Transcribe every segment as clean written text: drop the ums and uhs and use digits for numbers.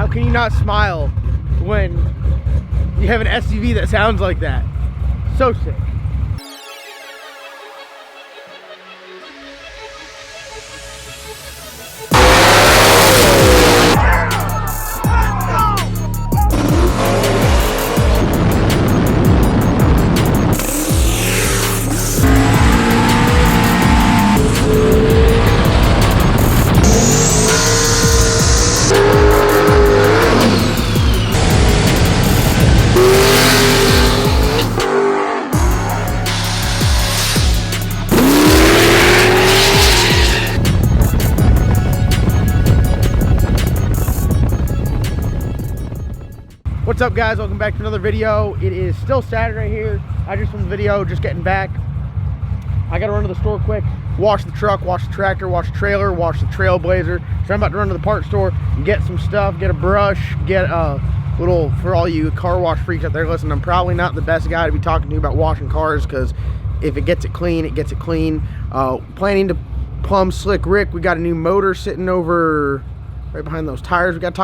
how can you not smile when you have an SUV that sounds like that? So sick. What's up, guys? Welcome back to another video. It is still Saturday here. I just filmed the video, just getting back. I gotta run to the store quick, wash the truck, wash the tractor, wash the trailer, wash the Trailblazer. So I'm about to run to the parts store and get some stuff, get a brush, get a little, for all you car wash freaks out there, listen, I'm probably not the best guy to be talking to you about washing cars, because if it gets it clean, it gets it clean. Planning to plumb Slick Rick. We got a new motor sitting over right behind those tires. We got,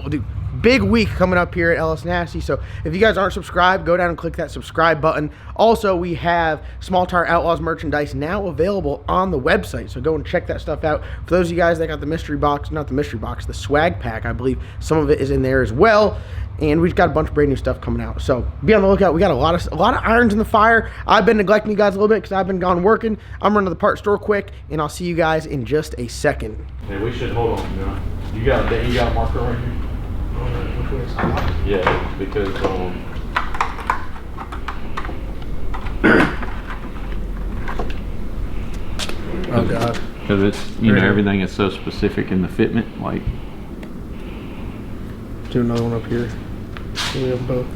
dude. Big week coming up here at LS Nasty. So if you guys aren't subscribed, go down and click that subscribe button. Also, we have Small Tire Outlaws merchandise now available on the website, so go and check that stuff out. For those of you guys that got the mystery box, not the mystery box, the swag pack, I believe some of it is in there as well. And we've got a bunch of brand new stuff coming out, so be on the lookout. We got a lot of irons in the fire. I've been neglecting you guys a little bit because I've been gone working. I'm running to the parts store quick, and I'll see you guys in just a second. Hey, we should hold on. You got a marker right here. Yeah, because oh god, because it's everything is so specific in the fitment. Like, do another one up here. We have both.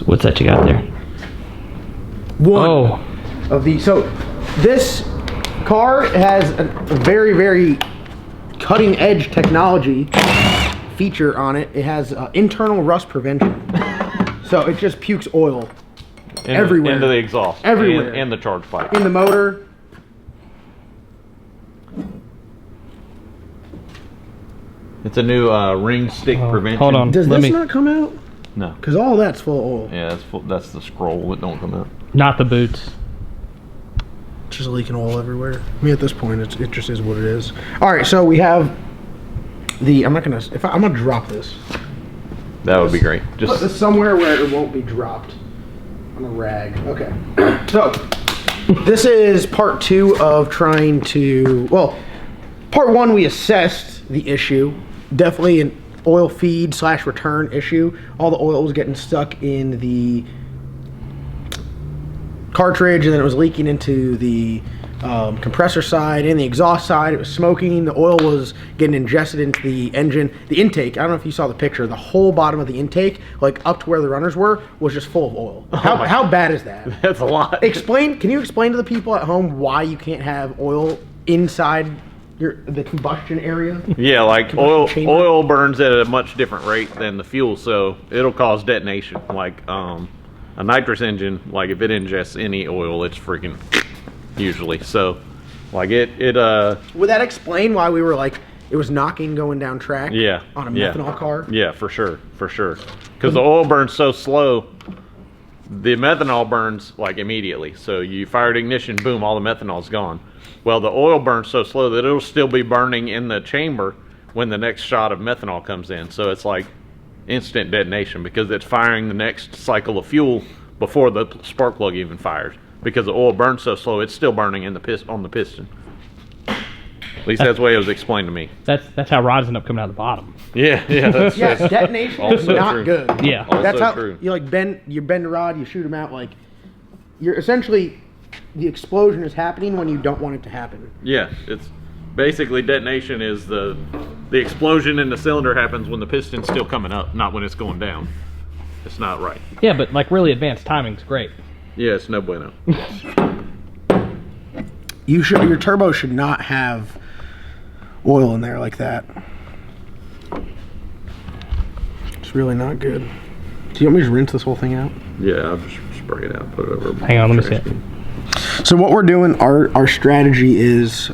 What's that you got there? One of these. So this car has a very cutting edge technology feature on it. It has internal rust prevention. So it just pukes oil everywhere. Into the exhaust. Everywhere. And the charge pipe. In the motor. It's a new ring stick prevention. Hold on. Does this not come out? No. Because all that's full of oil. Yeah, that's the scroll. It don't come out. Not the boots. Just leaking oil everywhere. I mean, at this point, it just is what it is. All right, so we have the. I'm gonna drop this. That would be great. Just put this somewhere where it won't be dropped on a rag. Okay. So this is part 2 of trying to. Well, part 1 we assessed the issue. Definitely an oil feed / return issue. All the oil was getting stuck in the cartridge, and then it was leaking into the compressor side and the exhaust side. It was smoking. The oil was getting ingested into the engine. The intake, I don't know if you saw the picture, the whole bottom of the intake, like up to where the runners were, was just full of oil. How bad is that? That's a lot. Can you explain to the people at home why you can't have oil inside the combustion area? Yeah, like oil burns at a much different rate than the fuel, so it'll cause detonation. Like a nitrous engine, like if it ingests any oil, it's freaking usually. So like it would that explain why we were like it was knocking going down track on a methanol car? Yeah, for sure, because the oil burns so slow. The methanol burns like immediately, so you fired ignition, boom, all the methanol's gone. Well, the oil burns so slow that it'll still be burning in the chamber when the next shot of methanol comes in. So it's like instant detonation because it's firing the next cycle of fuel before the spark plug even fires. Because the oil burns so slow, it's still burning in on the piston. At least that's the way it was explained to me. That's how rods end up coming out the bottom. Yeah. That's detonation is not good. Yeah, that's how true. You bend a rod, you shoot them out. Like you're essentially the explosion is happening when you don't want it to happen. Yeah, it's basically detonation is the explosion in the cylinder happens when the piston's still coming up, not when it's going down. It's not right. Yeah, but like really advanced timing's great. Yeah, it's no bueno. Your turbo should not have oil in there like that. It's really not good. Do you want me to just rinse this whole thing out? Yeah, I'll just spray it out, put it over. Hang on, let me see it. So what we're doing, our strategy is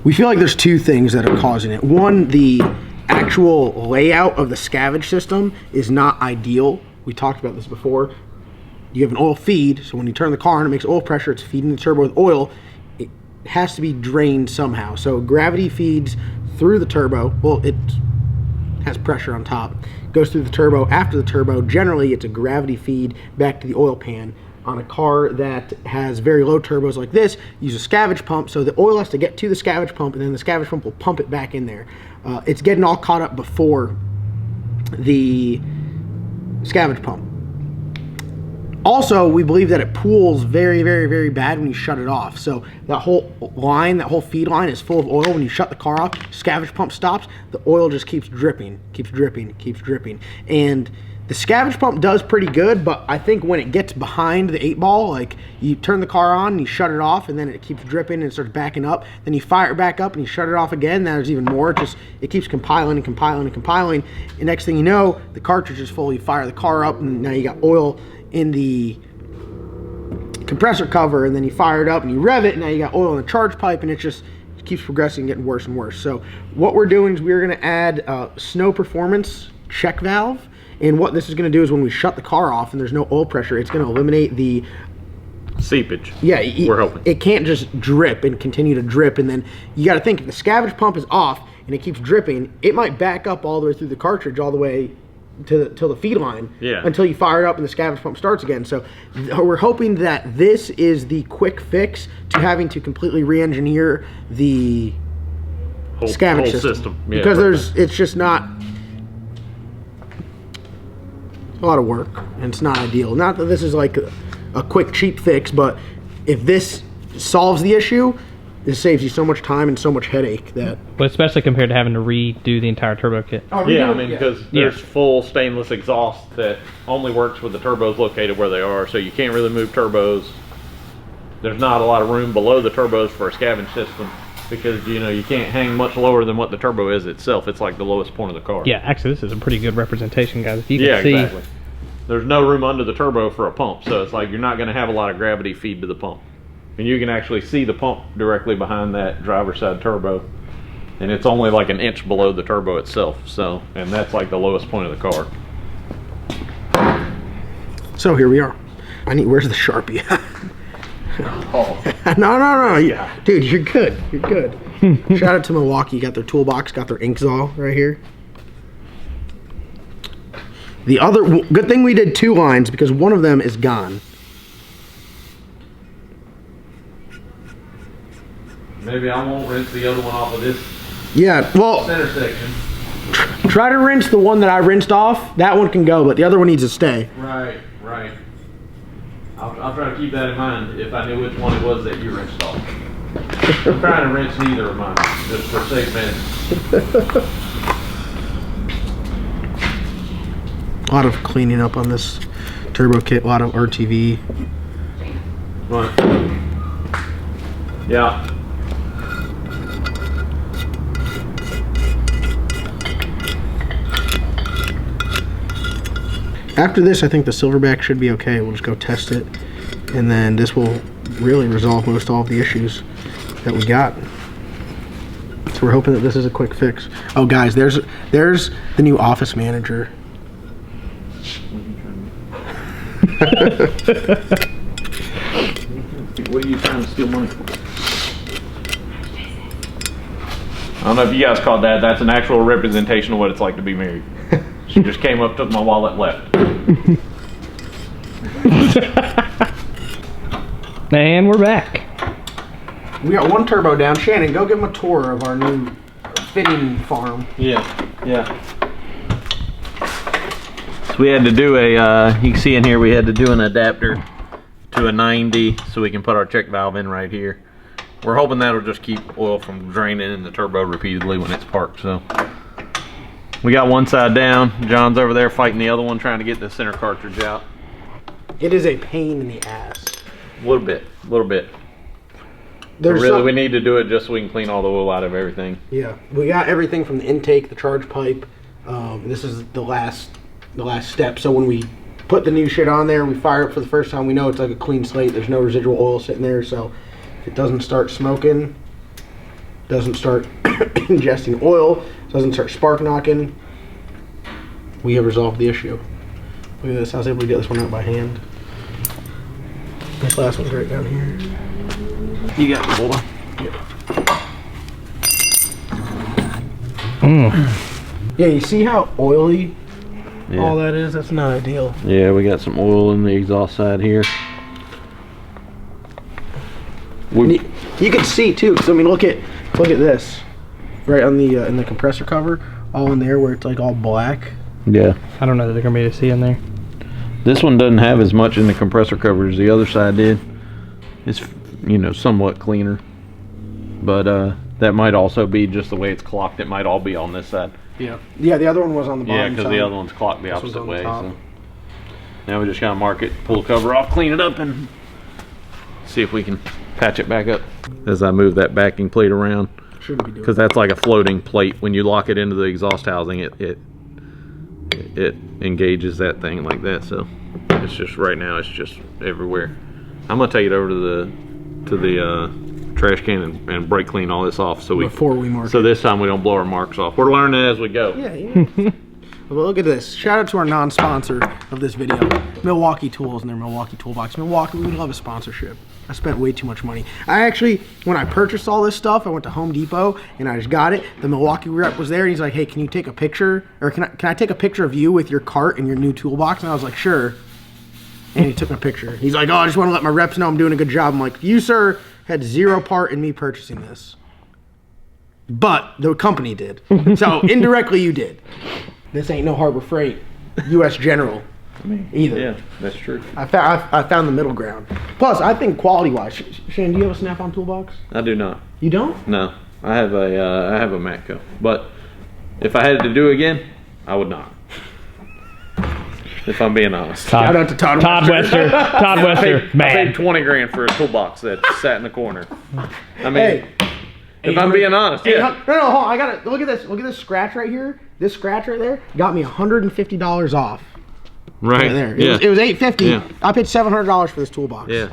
We feel like there's two things that are causing it. One, the actual layout of the scavenge system is not ideal. We talked about this before. You have an oil feed, so when you turn the car on, it makes oil pressure. It's feeding the turbo with oil. It has to be drained somehow. So gravity feeds through the turbo. Well, it has pressure on top. Goes through the turbo. After the turbo, generally it's a gravity feed back to the oil pan. On a car that has very low turbos like this, use a scavenge pump, so the oil has to get to the scavenge pump, and then the scavenge pump will pump it back in there. It's getting all caught up before the scavenge pump. Also, we believe that it pools very, very, very bad when you shut it off. So that whole line, that whole feed line is full of oil. When you shut the car off, scavenge pump stops, the oil just keeps dripping, keeps dripping, keeps dripping. And the scavenge pump does pretty good, but I think when it gets behind the 8-ball, like you turn the car on and you shut it off and then it keeps dripping and it starts backing up, then you fire it back up and you shut it off again, there's even more. It keeps compiling and compiling and compiling. And next thing you know, the cartridge is full. You fire the car up and now you got oil in the compressor cover, and then you fire it up and you rev it and now you got oil in the charge pipe, and it keeps progressing, getting worse and worse. So what we're doing is we're going to add snow performance check valve. And what this is going to do is when we shut the car off and there's no oil pressure, it's going to eliminate the seepage. Yeah, we're hoping it can't just drip and continue to drip. And then you got to think, if the scavenge pump is off and it keeps dripping, it might back up all the way through the cartridge, all the way to the feed line, until you fire it up and the scavenge pump starts again. So we're hoping that this is the quick fix to having to completely re-engineer the scavenge system. Yeah, because it's just not a lot of work, and it's not ideal. Not that this is like a quick cheap fix, but if this solves the issue, it saves you so much time and so much headache. But especially compared to having to redo the entire turbo kit. Yeah, I mean, because there's full stainless exhaust that only works with the turbos located where they are, so you can't really move turbos. There's not a lot of room below the turbos for a scavenge system, because you can't hang much lower than what the turbo is itself. It's like the lowest point of the car. Yeah, actually this is a pretty good representation, guys. If you can see, exactly. There's no room under the turbo for a pump, so it's like you're not going to have a lot of gravity feed to the pump. And you can actually see the pump directly behind that driver's side turbo, and it's only like an inch below the turbo itself. So, and that's like the lowest point of the car. So here we are. Where's the Sharpie? No. Yeah. Dude, you're good. You're good. Shout out to Milwaukee. Got their toolbox, got their ink saw right here. The other good thing we did 2 lines, because one of them is gone. Maybe I won't rinse the other one off of this. Yeah, well, center section. Try to rinse the one that I rinsed off. That one can go, but the other one needs to stay. Right. I'll try to keep that in mind if I knew which one it was that you rinsed off. I'm trying to rinse neither of mine, just for safe minutes. A lot of cleaning up on this turbo kit, a lot of RTV. Right. Yeah. After this, I think the Silverback should be okay. We'll just go test it, and then this will really resolve most all of the issues that we got. So we're hoping that this is a quick fix. Oh, guys, there's the new office manager. What are you trying to steal money for? I don't know if you guys caught that. That's an actual representation of what it's like to be married. She just came up, took my wallet, left. And we're back. We got 1 turbo down. Shannon, go give him a tour of our new fitting farm. Yeah. So we had to do you can see in here we had to do an adapter to a 90 so we can put our check valve in right here. We're hoping that'll just keep oil from draining in the turbo repeatedly when it's parked. So we got one side down. John's over there fighting the other one, trying to get the center cartridge out. It is a pain in the ass. A little bit. Really, we need to do it just so we can clean all the oil out of everything. Yeah, we got everything from the intake, the charge pipe. This is the last step. So when we put the new shit on there, we fire it for the first time, we know it's like a clean slate. There's no residual oil sitting there, so if it doesn't start smoking, doesn't start ingesting oil, doesn't start spark knocking, we have resolved the issue. Look at this, I was able to get this one out by hand. This last one's right down here. You got it, hold on. Yeah, you see how oily all that is? That's not ideal. Yeah, we got some oil in the exhaust side here. You can see too, because I mean, look at this, right on the in the compressor cover, all in there where it's like all black. Yeah. I don't know that they're gonna be able to see in there. This one doesn't have as much in the compressor cover as the other side did. It's, you know, somewhat cleaner, but that might also be just the way it's clocked. It might all be on this side. Yeah. Yeah, the other one was on the bottom. Yeah, because the other one's clocked the opposite way. So now we just gotta mark it, pull the cover off, clean it up, and see if we can patch it back up. As I move that backing plate around, shouldn't be doing because that's like a floating plate. When you lock it into the exhaust housing, it engages that thing like that. So it's just right now, it's just everywhere. I'm gonna take it over to the trash can and brake clean all this off so before we mark so this time we don't blow our marks off. We're learning as we go. Yeah. Well, look at this. Shout out to our non-sponsor of this video, Milwaukee Tools and their Milwaukee Toolbox. Milwaukee, we would love a sponsorship. I spent way too much money. I actually, when I purchased all this stuff, I went to Home Depot and I just got it. The Milwaukee rep was there and he's like, hey, can you take a picture? Or can I take a picture of you with your cart and your new toolbox? And I was like, sure. And he took my picture. He's like, oh, I just want to let my reps know I'm doing a good job. I'm like, you, sir, had zero part in me purchasing this. But the company did. So indirectly you did. This ain't no Harbor Freight, U.S. General either. Yeah, that's true. I found the middle ground. Plus, I think quality-wise, Shane, do you have a Snap-on toolbox? I do not. You don't? No, I have a Matco. But if I had to do it again, I would not. If I'm being honest. Shout out to Todd Wester. Todd Wester, I man. paid 20 grand for a toolbox that sat in the corner. I mean, Hey, if I'm being honest, yeah. No, hold on. I got to look at this. Look at this scratch right here. This scratch right there got me $150 off. Right there. Yeah. It was $850. Yeah. I paid $700 for this toolbox. Yeah.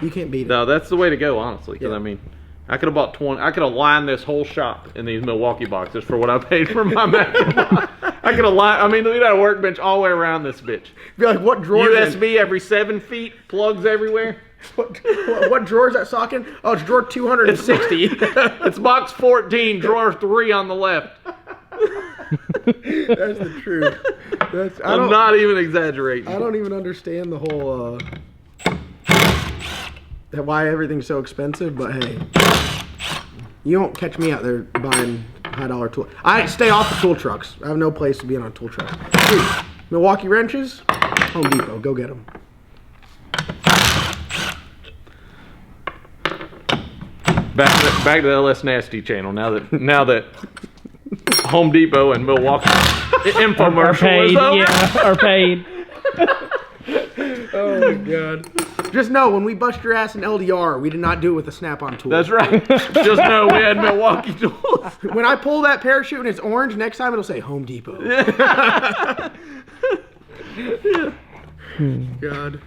You can't beat it. No, that's the way to go, honestly. Because Yeah. I mean, I could have bought 20. I could have lined this whole shop in these Milwaukee boxes for what I paid for my Mac. I could have lined. I mean, look at that workbench all the way around this bitch. Be like, what drawer? USB every 7 feet, plugs everywhere. What drawer is that sock in? Oh, it's drawer 260. It's box 14, drawer 3 on the left. That's the truth. I'm not even exaggerating. I don't even understand the whole why everything's so expensive, but hey, you won't catch me out there buying high-dollar tool. I stay off the tool trucks. I have no place to be on a tool truck. Dude, Milwaukee wrenches, Home Depot, go get them. Back to the LS Nasty channel. Now that Home Depot and Milwaukee infomercial is over. Are paid. Oh my god. Just know, when we bust your ass in LDR, we did not do it with a Snap-on tool. That's right. Just know we had Milwaukee tools. When I pull that parachute and it's orange, next time it'll say Home Depot. God.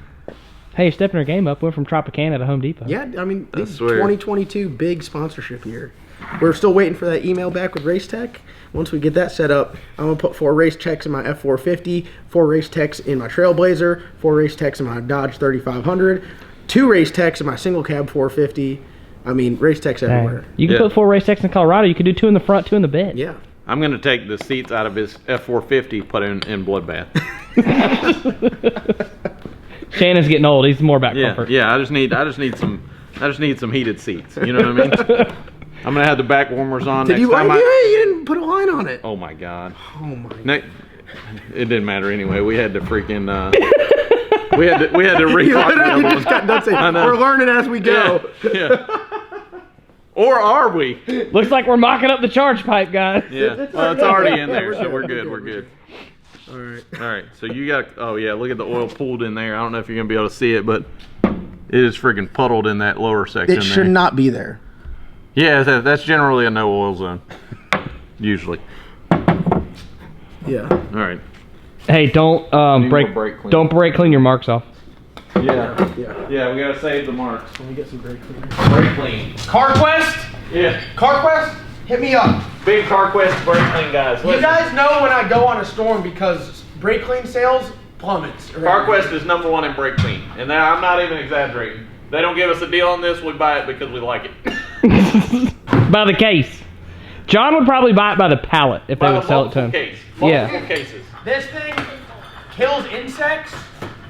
Hey, stepping our game up. Went from Tropicana to Home Depot. Yeah, I mean, I this swear. 2022 big sponsorship year. We're still waiting for that email back with Race Tech. Once we get that set up, I'm going to put 4 race techs in my F450, 4 race techs in my Trailblazer, 4 race techs in my Dodge 3500, 2 race techs in my single cab 450. I mean, race techs everywhere. You can put 4 race techs in Colorado. You can do 2 in the front, 2 in the bed. Yeah. I'm gonna take the seats out of his F450, put it in Bloodbath. Shannon's getting old. He's more about Yeah, comfort. yeah. I just need some heated seats. You know what I mean? I'm gonna have the back warmers on Did next you, time. you didn't put a line on it. Oh my god. Oh my god. It didn't matter anyway. We had to freaking we had to You relock the literally other just got one. done saying, we're learning as we go. Yeah. Or are we? Looks like we're mocking up the charge pipe, guys. Yeah. Well, it's already in there, so we're good. We're good. All right. All right. So you got. Oh yeah. Look at the oil pooled in there. I don't know if you're gonna be able to see it, but it is freaking puddled in that lower section. It should not be there. Yeah, that's generally a no oil zone. Usually. Yeah. All right. Hey, don't more brake brake clean. don't brake clean your marks off. Yeah, we gotta save the marks. Let me get some brake cleaner. Brake clean. CarQuest? Yeah. CarQuest? Hit me up. Big CarQuest brake clean guys. You guys know when I go on a storm because brake clean sales plummets. CarQuest is #1 in brake clean, and I'm not even exaggerating. They don't give us a deal on this. We buy it because we like it. By the case. John would probably buy it by the pallet if they would sell it to him. Case. Yeah. Multiple cases. This thing kills insects,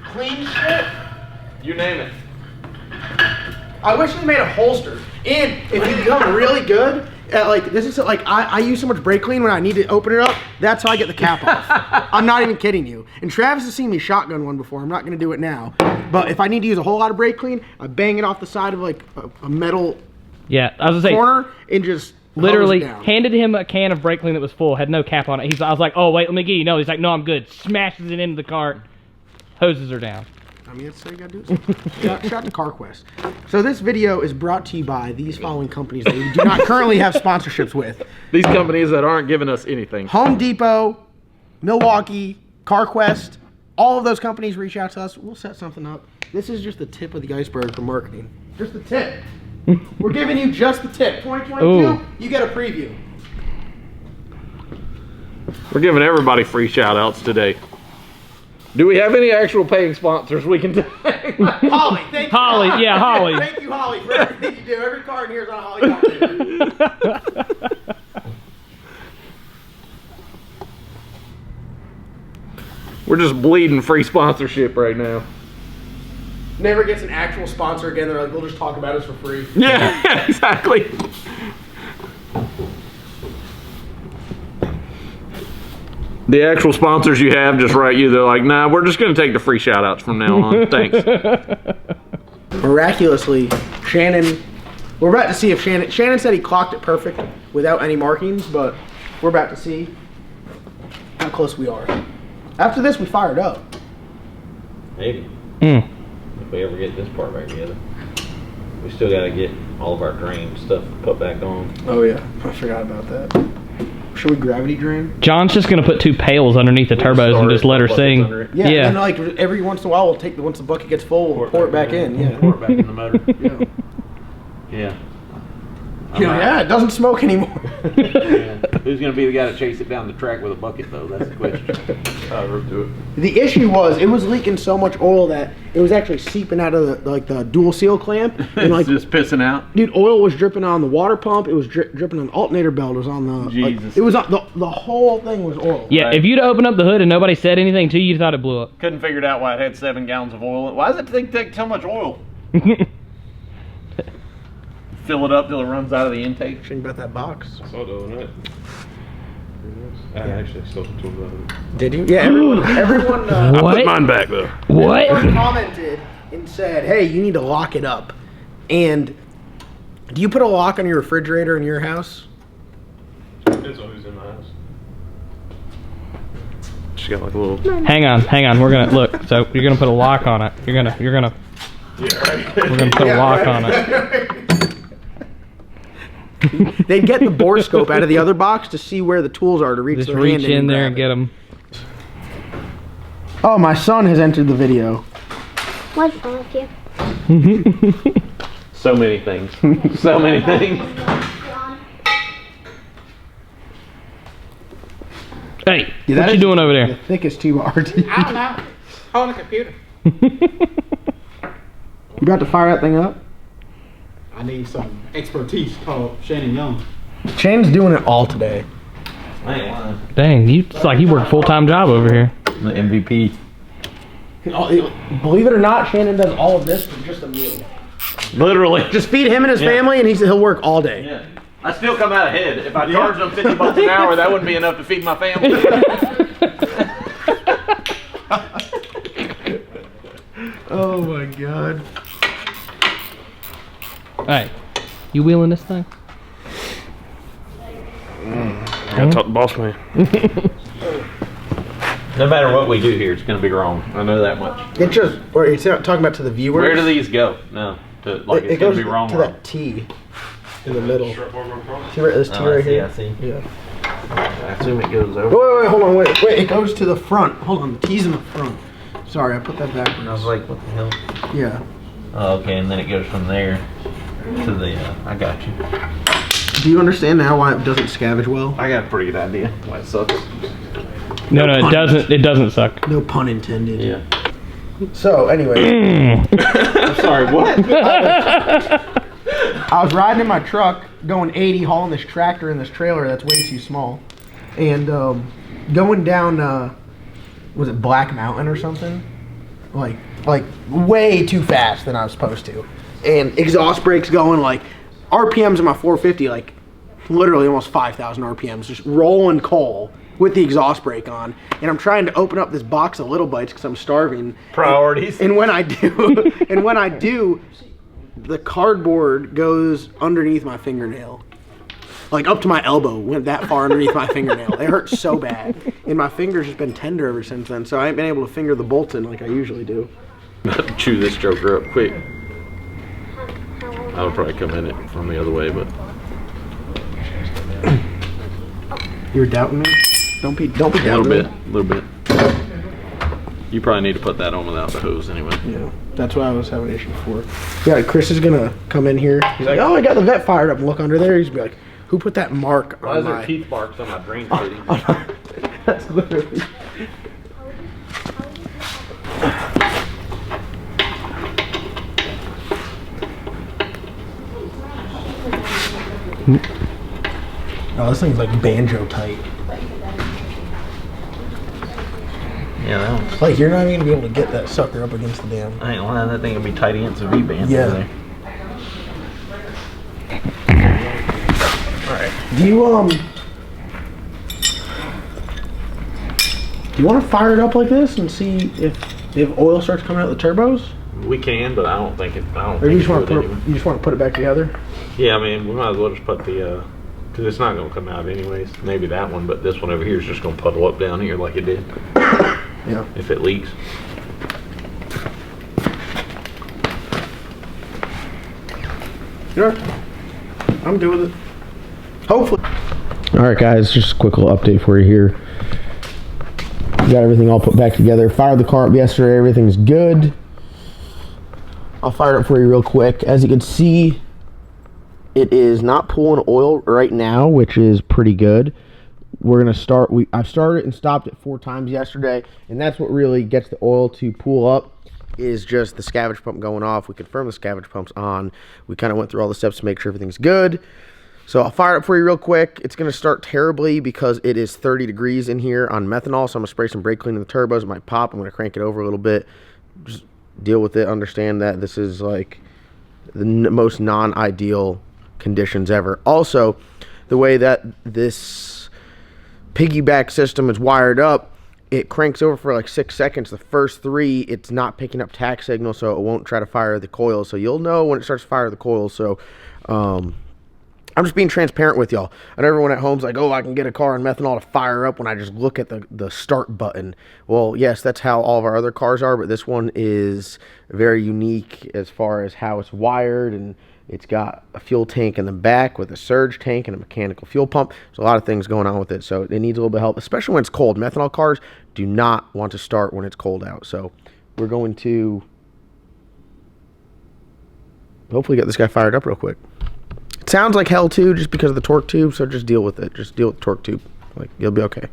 clean shit. You name it. I wish they made a holster. And if you become really good at like this is like I use so much brake clean when I need to open it up. That's how I get the cap off. I'm not even kidding you. And Travis has seen me shotgun one before. I'm not going to do it now. But if I need to use a whole lot of brake clean, I bang it off the side of like a metal Yeah, I was gonna say corner and just literally hose it down. handed him a can of brake clean that was full, had no cap on it. I was like, oh wait, let me get you. No, he's like, no, I'm good. Smashes it into the cart. Hoses are down. I mean, that's how you gotta do it. Shout out to CarQuest. So this video is brought to you by these following companies that we do not currently have sponsorships with. These companies that aren't giving us anything. Home Depot, Milwaukee, CarQuest, all of those companies reach out to us. We'll set something up. This is just the tip of the iceberg for marketing. Just the tip. We're giving you just the tip. 2022, Ooh. you get a preview. We're giving everybody free shout outs today. Do we have any actual paying sponsors we can take? Holly, thank you. Holly, yeah, Holly. Thank you, Holly, for everything you do. Every car in here is on a Holly car. We're just bleeding free sponsorship right now. Never gets an actual sponsor again. They're like, we'll just talk about us for free. Yeah, exactly. The actual sponsors you have just write you, they're like, nah, we're just going to take the free shout outs from now on. Thanks. Miraculously, Shannon, we're about to see if Shannon said he clocked it perfect without any markings, but we're about to see how close we are. After this, we fired up. Maybe. Mm. If we ever get this part back together. We still got to get all of our drain stuff put back on. Oh yeah, I forgot about that. Should we gravity drain? John's just gonna put 2 pails underneath the turbos and just let her sing. Yeah, Yeah. and like every once in a while, we'll take once the bucket gets full, we'll pour it back in. Yeah. Pour it back in the motor. Yeah. Yeah. Yeah, it doesn't smoke anymore. Yeah. Who's going to be the guy to chase it down the track with a bucket, though? That's the question. Do it. The issue was it was leaking so much oil that it was actually seeping out of the dual seal clamp, and like Just pissing out. dude, oil was dripping on the water pump. It was dripping on the alternator belt. It was on the Jesus. Like, it was on the whole thing was oil. Yeah, Right. if you'd opened up the hood and nobody said anything to you, you thought it blew up. Couldn't figure it out why it had 7 gallons of oil. Why does it take so much oil? Fill it up till it runs out of the intake. Think about that box. I saw it the other night. I actually stole the tools out of it. Did you? Yeah, everyone. What? Put mine back though. What? Everyone commented and said, "Hey, you need to lock it up." And do you put a lock on your refrigerator in your house? Depends on who's in my house. Just got like a little. Hang on. We're gonna look. So you're gonna put a lock on it. You're gonna. Yeah, right. We're gonna put a lock on it. They'd get the bore scope out of the other box to see where the tools are to reach Just their reach hand in there grab and it. get them. Oh, my son has entered the video. What's wrong with you? So many things. So many things. Hey, Yeah, what that you is doing over The there? thickest 2RT. I don't know. On the computer. You about to fire that thing up? I need some expertise called Shannon Young. Shannon's doing it all today. I ain't lying. Dang, it's like you work a full-time job over here. The MVP. Believe it or not, Shannon does all of this for just a meal. Literally. Just feed him and his family, and he'll work all day. Yeah. I still come out ahead. If I charged them $50 an hour, that wouldn't be enough to feed my family. Oh my god. Hey, you wheeling this thing? Gotta talk to boss man. No matter what we do here, it's going to be wrong. I know that much. It just, or you're talking about to the viewers? Where do these go? No. Like It it's going goes to be wrong. to that T in the middle. See right, this T Oh, I right see, here? I see. Yeah. I assume it goes over. Wait, hold on, wait, it goes to the front. Hold on, the T's in the front. Sorry, I put that back. I was like, what the hell? Yeah. Oh, okay, and then it goes from there to the, I got you. Do you understand now why it doesn't scavenge well? I got a pretty good idea why it sucks. No, it doesn't. It doesn't suck. No pun intended. Yeah. So, anyway. I'm sorry, what? I was riding in my truck, going 80, hauling this tractor and this trailer that's way too small. And going down, was it Black Mountain or something? Like way too fast than I was supposed to. And exhaust brakes going like, RPMs in my 450, like literally almost 5,000 RPMs, just rolling coal with the exhaust brake on. And I'm trying to open up this box of Little Bites because I'm starving. Priorities. And when I do, the cardboard goes underneath my fingernail. Like up to my elbow, went that far underneath my fingernail. It hurts so bad. And my finger's just been tender ever since then, so I ain't been able to finger the bolts in like I usually do. Chew this joker up quick. I would probably come in it from the other way, but You were doubting me? Don't be doubting me. a little bit. You probably need to put that on without the hose anyway. Yeah, that's what I was having an issue for. Yeah, like Chris is gonna come in here. He's like, oh, I got the vet fired up, and look under there. He's gonna be like, who put that mark Why on is there my... teeth marks on my drain fitting? That's literally... Oh, this thing's like banjo tight. Yeah, that one's, Like, you're not even gonna be able to get that sucker up against the damn... I ain't lying, that thing will be tight against a V-band Yeah. over there. Alright. Do you want to fire it up like this and see if oil starts coming out of the turbos? We can, but I don't think it. I don't Or think you just want it to would put anyway. you just want to put it back together? Yeah, I mean, we might as well just put the, because it's not going to come out anyways. Maybe that one, but this one over here is just going to puddle up down here like it did. Yeah. If it leaks. Sure. I'm good with it. Hopefully. All right, guys, just a quick little update for you here. Got everything all put back together. Fired the car up yesterday. Everything's good. I'll fire it up for you real quick. As you can see, it is not pulling oil right now, which is pretty good. We're gonna start. I started and stopped it 4 times yesterday, and that's what really gets the oil to pool up. Is just the scavenge pump going off. We confirmed the scavenge pump's on. We kind of went through all the steps to make sure everything's good. So I'll fire it up for you real quick. It's going to start terribly because it is 30 degrees in here on methanol. So I'm going to spray some brake clean in the turbos. It might pop. I'm going to crank it over a little bit. Just deal with it. Understand that this is like the most non-ideal conditions ever. Also, the way that this piggyback system is wired up, it cranks over for like 6 seconds. The first 3, it's not picking up tack signal, so it won't try to fire the coil. So you'll know when it starts to fire the coil. So I'm just being transparent with y'all. And everyone at home's like, oh, I can get a car on methanol to fire up when I just look at the start button. Well, yes, that's how all of our other cars are, but this one is very unique as far as how it's wired, and it's got a fuel tank in the back with a surge tank and a mechanical fuel pump. There's a lot of things going on with it, so it needs a little bit of help, especially when it's cold. Methanol cars do not want to start when it's cold out. So we're going to hopefully get this guy fired up real quick. It sounds like hell too, just because of the torque tube, so just deal with it. Just deal with the torque tube. Like, you'll be okay.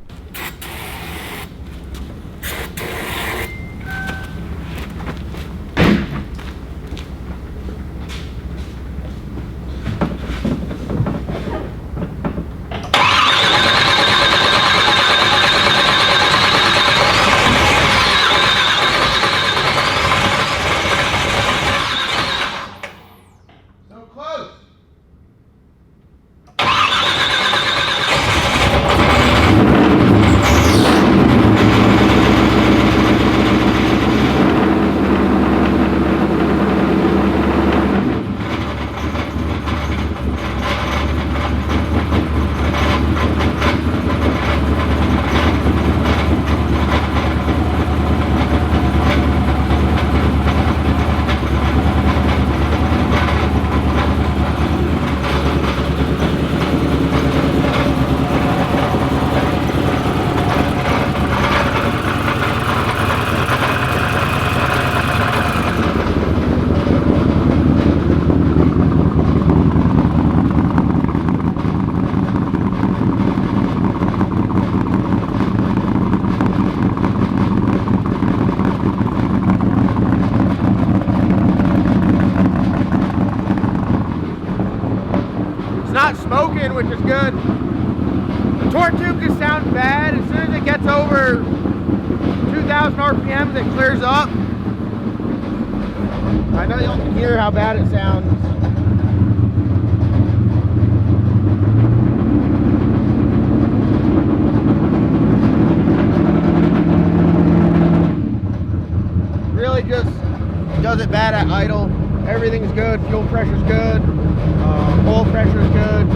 smoking, which is good. The torque tube just sounds bad. As soon as it gets over 2,000 RPMs, it clears up. I know y'all can hear how bad it sounds. Really just does it bad at idle. Everything's good, fuel pressure's good, oil pressure's good.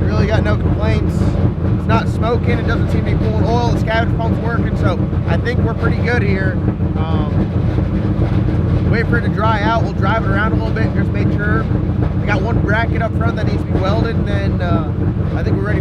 Really got no complaints. It's not smoking, it doesn't seem to be pulling oil, the scavenger pump's working, so I think we're pretty good here. Wait for it to dry out, we'll drive it around a little bit and just make sure. I got one bracket up front that needs to be welded, and then I think we're ready